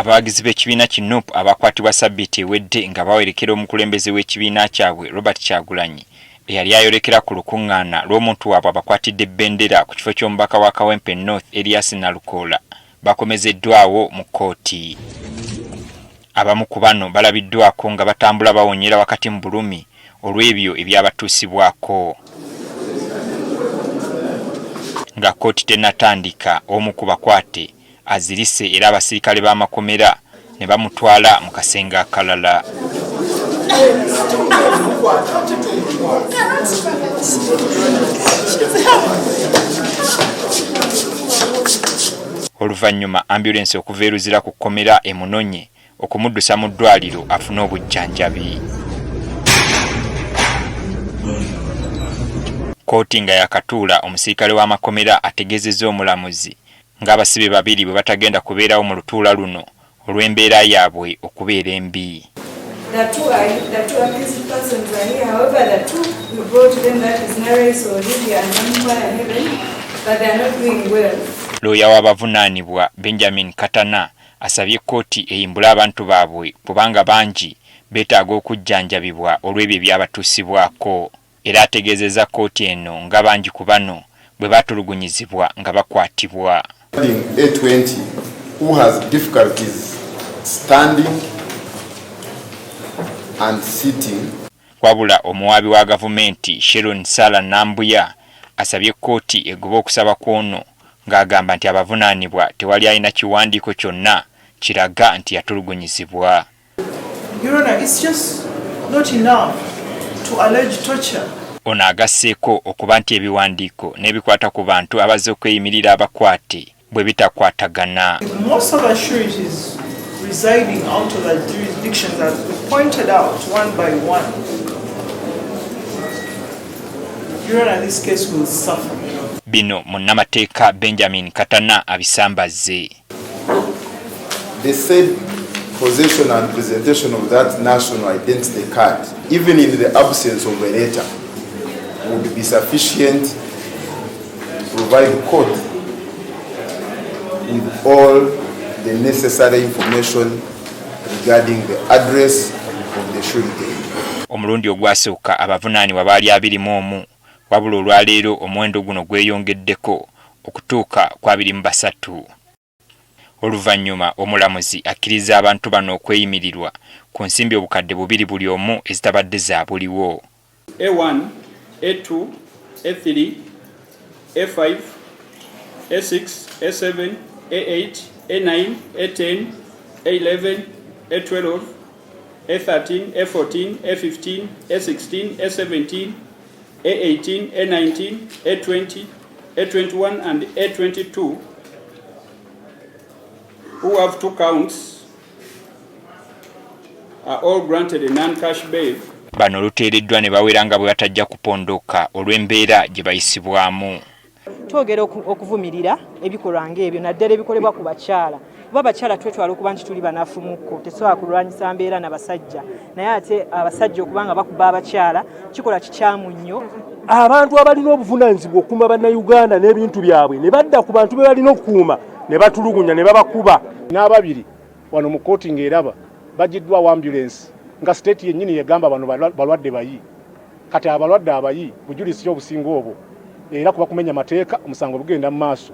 Abawagizi b'ekibiina ki NUP abakwatibwa Ssabbiiti ewedde nga bawerekera omukulembeze w'ekibiina kyabwe Robert Kyagulanyi eyali ayolekera ku lukuŋŋaana lw'omuntu waabwe abakwatidde bendera ku kifo ky'omubaka wa Kawempe North Erias Nalukoola bakomezeddwawo mu kkooti. Abamu ku bano balabiddwako nga batambula bawonyera wakati mu bulumi olw'ebyo ebyabatuusibwako. Nga kkooti tennatandika omu ku bakwate azirise era abasirikale b'amakomera ne bamutwala mu kasenge akalala. Oluvannyuma ambulance okuva eruzira ku kkomera e Munonye okumuddusa mu ddwaliro afune obujjanjabi. Kkooti nga yakatuula omusirikale w'amakomera ategeezezza omulamuzi ng'abasibe babiri bwe batagenda kubeerawo mu lutuula luno olw'embeera yaabwe okubeera embi. The two accused persons are here. However, the two we brought them, that is Nares or Lydia and Nampaya Heaven, but they are not doing well. Looya w'abavunaanibwa Benjamin Katana asabye kkooti eyimbule abantu baabwe kubanga bangi beetaaga okujjanjabibwa olw'ebyo ebyabatuusibwako. Era ategeezezza kkooti eno nga bangi ku bano bwe baatulugunyizibwa nga bakwatibwa. A20 who has difficulties standing and sitting. Wabula omuwaabi wa gavumenti Sharon Sala Nambuya asabye kkooti egoba okusaba kw'ono ng'agamba nti abavunaanibwa tewali alina kiwandiiko kyonna kiraga nti yatulugunyizibwa. Your Honor, it's just not enough to allege torture. Ono agasseeko okuba nti ebiwandiiko n'ebikwata ku bantu abazze okweyimirira abakwate bwe bitakwatagana. Most of our sureties residing out of the jurisdictions as we pointed out one by one. Your Honor, this case will suffer. Bino munnamateeka Benjamin Katana abisambazze. They said possession and presentation of that national identity card, even in the absence of a letter, would be sufficient to provide court with all the necessary information regarding the address of the surety. Omulundi ogwasooka abavunaanibwa baali 21 wabula olwaleero omuwendo guno gweyongeddeko okutuuka ku 23. Oluvannyuma omulamuzi akkiriza abantu bano okweyimirirwa ku nsimbi obukadde 2 buli omu ezitabadde zaabuliwo. A1, A2, A3, A5, A6, A7, A8, A9, A10, A11, A12, A13, A14, A15, A16, A17, A18, A19, A20, A21 and A22 who have 2 counts are all granted a non-cash bail. Bano luteereddwa ne bawera nga bwe batajja kupondoka olw'embeera gye bayisibwamu. Twogera okuvumirira ebikolwa ng'ebyo naddala ebikolebwa ku bakyala. Kuba abakyala twetwala okuba nti tuli banafu mukko tesobola kulwanyisa mbeera n'abasajja naye ate abasajja okubanga bakuba abakyala kikola kikyamu nnyo. Abantu abalina obuvunaanyizibwa okukuuma bannayuganda n'ebintu byabwe ne badda ku bantu be balina okukuuma ne batulugunya ne babakuba. N'ababiri wano mu kkooti ng'eraba bagiddwawo ambulance nga state yennyini yegamba bano balwadde bayi. Kati abalwadde abayi bujulisi obusinga obwo era kuba kumenya mateeka omusango bugenda mu maaso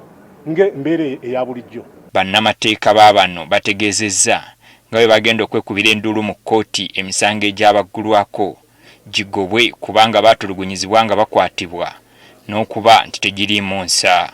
ng'embeera eya bulijjo. Bannamateeka baabano bategeezezza nga bwe bagenda okwekubira enduulu mu kkooti emisango egyabaggulwako gigobwe kubanga baatulugunyizibwa nga bakwatibwa n'okuba nti tegiriimu nsa.